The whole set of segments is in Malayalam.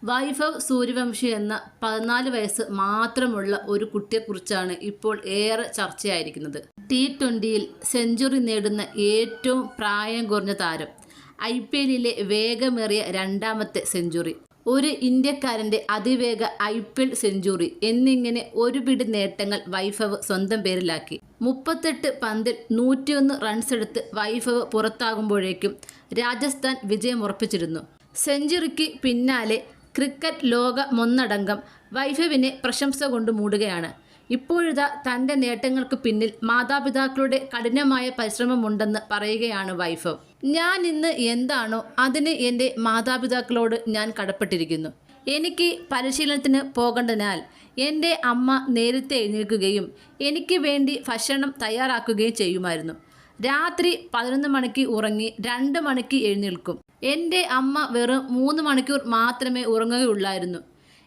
വൈഭവ് സൂര്യവംശി എന്ന 14 വയസ്സ് മാത്രമുള്ള ഒരു കുട്ടിയെക്കുറിച്ചാണ് ഇപ്പോൾ ഏറെ ചർച്ചയായിരിക്കുന്നത്. T20യിൽ സെഞ്ചുറി നേടുന്ന ഏറ്റവും പ്രായം കുറഞ്ഞ താരം, IPLലെ വേഗമേറിയ രണ്ടാമത്തെ സെഞ്ചുറി, ഒരു ഇന്ത്യക്കാരൻ്റെ അതിവേഗ IPL സെഞ്ചുറി എന്നിങ്ങനെ ഒരു പിടി നേട്ടങ്ങൾ വൈഭവ് സ്വന്തം പേരിലാക്കി. 38 പന്തിൽ 101 റൺസെടുത്ത് വൈഭവ് പുറത്താകുമ്പോഴേക്കും രാജസ്ഥാൻ വിജയമുറപ്പിച്ചിരുന്നു. സെഞ്ചുറിക്ക് പിന്നാലെ ക്രിക്കറ്റ് ലോകമൊന്നടങ്കം വൈഭവിനെ പ്രശംസ കൊണ്ട് മൂടുകയാണ്. ഇപ്പോഴിതാ തൻ്റെ നേട്ടങ്ങൾക്ക് പിന്നിൽ മാതാപിതാക്കളുടെ കഠിനമായ പരിശ്രമമുണ്ടെന്ന് പറയുകയാണ് വൈഭവ്. ഞാൻ ഇന്ന് എന്താണോ അതിന് എൻ്റെ മാതാപിതാക്കളോട് ഞാൻ കടപ്പെട്ടിരിക്കുന്നു. എനിക്ക് പരിശീലനത്തിന് പോകേണ്ടതിനാൽ എൻ്റെ അമ്മ നേരത്തെ എഴുന്നേൽക്കുകയും എനിക്ക് വേണ്ടി ഭക്ഷണം തയ്യാറാക്കുകയും ചെയ്യുമായിരുന്നു. രാത്രി 11 മണിക്ക് ഉറങ്ങി 2 മണിക്ക് എഴുന്നേൽക്കും. എൻ്റെ അമ്മ വെറും 3 മണിക്കൂർ മാത്രമേ ഉറങ്ങുകയുള്ളായിരുന്നു.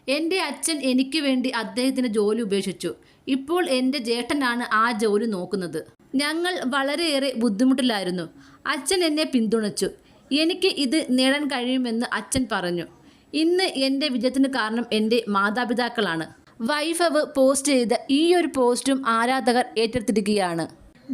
എൻ്റെ അച്ഛൻ എനിക്ക് വേണ്ടി അദ്ദേഹത്തിൻ്റെ ജോലി ഉപേക്ഷിച്ചു. ഇപ്പോൾ എൻ്റെ ജേട്ടനാണ് ആ ജോലി നോക്കുന്നത്. ഞങ്ങൾ വളരെയേറെ ബുദ്ധിമുട്ടിലായിരുന്നു. അച്ഛൻ എന്നെ പിന്തുണച്ചു. എനിക്ക് ഇത് നേടാൻ കഴിയുമെന്ന് അച്ഛൻ പറഞ്ഞു. ഇന്ന് എൻ്റെ വിജയത്തിന് കാരണം എൻ്റെ മാതാപിതാക്കളാണ്. വൈഭവ് പോസ്റ്റ് ചെയ്ത ഈയൊരു പോസ്റ്റും ആരാധകർ ഏറ്റെടുത്തിരിക്കുകയാണ്.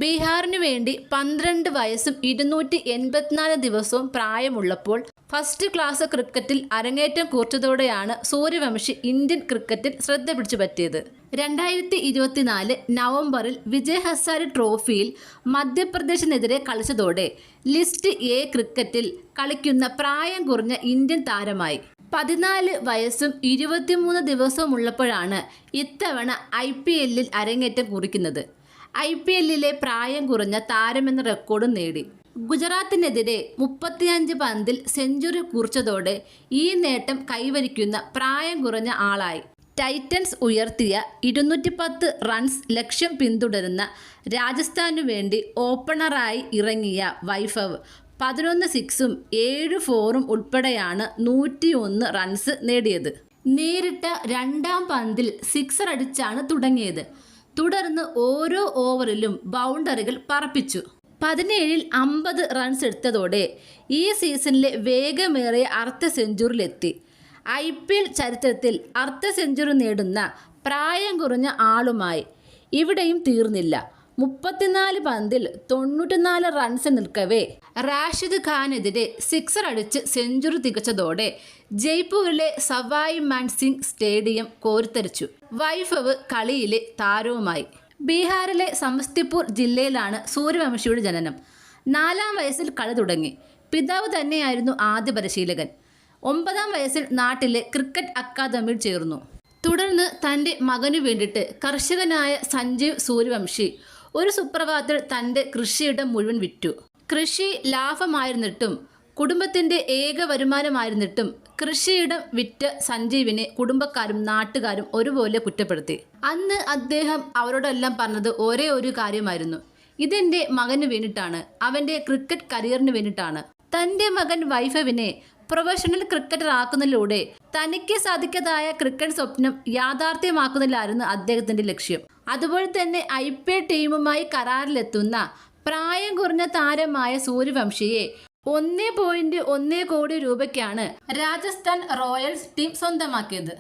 ബീഹാറിനു വേണ്ടി 12 വയസ്സും 284 ദിവസവും പ്രായമുള്ളപ്പോൾ ഫസ്റ്റ് ക്ലാസ് ക്രിക്കറ്റിൽ അരങ്ങേറ്റം കുറിച്ചതോടെയാണ് സൂര്യവംശി ഇന്ത്യൻ ക്രിക്കറ്റിൽ ശ്രദ്ധ പിടിച്ചു പറ്റിയത്. 2024 നവംബറിൽ വിജയ് ഹസാരെ ട്രോഫിയിൽ മധ്യപ്രദേശിനെതിരെ കളിച്ചതോടെ ലിസ്റ്റ് എ ക്രിക്കറ്റിൽ കളിക്കുന്ന പ്രായം കുറഞ്ഞ ഇന്ത്യൻ താരമായി. 14 വയസ്സും 23 ദിവസവുമുള്ളപ്പോഴാണ് ഇത്തവണ IPLൽ അരങ്ങേറ്റം കുറിക്കുന്നത്. IPLലെ പ്രായം കുറഞ്ഞ താരമെന്ന റെക്കോർഡും നേടി. ഗുജറാത്തിനെതിരെ 35 പന്തിൽ സെഞ്ചുറി കുറിച്ചതോടെ ഈ നേട്ടം കൈവരിക്കുന്ന പ്രായം കുറഞ്ഞ ആളായി. ടൈറ്റൻസ് ഉയർത്തിയ 210 റൺസ് ലക്ഷ്യം പിന്തുടരുന്ന രാജസ്ഥാനു വേണ്ടി ഓപ്പണറായി ഇറങ്ങിയ വൈഭവ് 11 സിക്സും 7 ഫോറും ഉൾപ്പെടെയാണ് 101 റൺസ് നേടിയത്. നേരിട്ട രണ്ടാം പന്തിൽ സിക്സർ അടിച്ചാണ് തുടങ്ങിയത്. തുടർന്ന് ഓരോ ഓവറിലും ബൗണ്ടറികൾ പറപ്പിച്ചു. 17ൽ 50 റൺസ് എടുത്തതോടെ ഈ സീസണിലെ വേഗമേറിയ അർദ്ധ സെഞ്ചുറിയിലെത്തി. IPL ചരിത്രത്തിൽ അർദ്ധ സെഞ്ചുറി നേടുന്ന പ്രായം കുറഞ്ഞ ആളുമായി. ഇവിടെയും തീർന്നില്ല. 34 പന്തിൽ 94 റൺസ് നിൽക്കവേ റാഷിദ് ഖാനെതിരെ സിക്സർ അടിച്ച് സെഞ്ചുറി തികച്ചതോടെ ജയ്പൂരിലെ സവായ് മാൻസിംഗ് സ്റ്റേഡിയം കോരിത്തരിച്ചു. വൈഭവ് കളിയിലെ താരവുമായി. ബീഹാറിലെ സമസ്തിപൂർ ജില്ലയിലാണ് സൂര്യവംശിയുടെ ജനനം. 4-ാം വയസ്സിൽ കളി തുടങ്ങി. പിതാവ് തന്നെയായിരുന്നു ആദ്യ പരിശീലകൻ. 9-ാം വയസ്സിൽ നാട്ടിലെ ക്രിക്കറ്റ് അക്കാദമിയിൽ ചേർന്നു. തുടർന്ന് തൻ്റെ മകനു വേണ്ടിയിട്ട് കർഷകനായ സഞ്ജീവ് സൂര്യവംശി ഒരു സുപ്രഭാതത്തിൽ തൻ്റെ കൃഷിയിടം മുഴുവൻ വിറ്റു. കൃഷി ലാഭമായിരുന്നിട്ടും കുടുംബത്തിൻ്റെ ഏക വരുമാനമായിരുന്നിട്ടും കൃഷിയിടം വിറ്റ സഞ്ജീവിനെ കുടുംബക്കാരും നാട്ടുകാരും ഒരുപോലെ കുറ്റപ്പെടുത്തി. അന്ന് അദ്ദേഹം അവരോടെല്ലാം പറഞ്ഞത് ഒരേ ഒരു കാര്യമായിരുന്നു: ഇതെൻ്റെ മകന് വേണ്ടിയിട്ടാണ്, അവൻ്റെ ക്രിക്കറ്റ് കരിയറിന് വേണ്ടിയിട്ടാണ്. തൻ്റെ മകൻ വൈഭവിനെ പ്രൊഫഷണൽ ക്രിക്കറ്റർ ആക്കുന്നതിലൂടെ തനിക്ക് സാധിക്കാതായ ക്രിക്കറ്റ് സ്വപ്നം യാഥാർത്ഥ്യമാക്കുന്നതിലായിരുന്നു അദ്ദേഹത്തിൻ്റെ ലക്ഷ്യം. അതുപോലെ തന്നെ IPL ടീമുമായി കരാറിലെത്തുന്ന പ്രായം കുറഞ്ഞ താരമായ സൂര്യവംശിയെ 1.1 കോടി രൂപയ്ക്കാണ് രാജസ്ഥാൻ റോയൽസ് ടീം സ്വന്തമാക്കിയത്.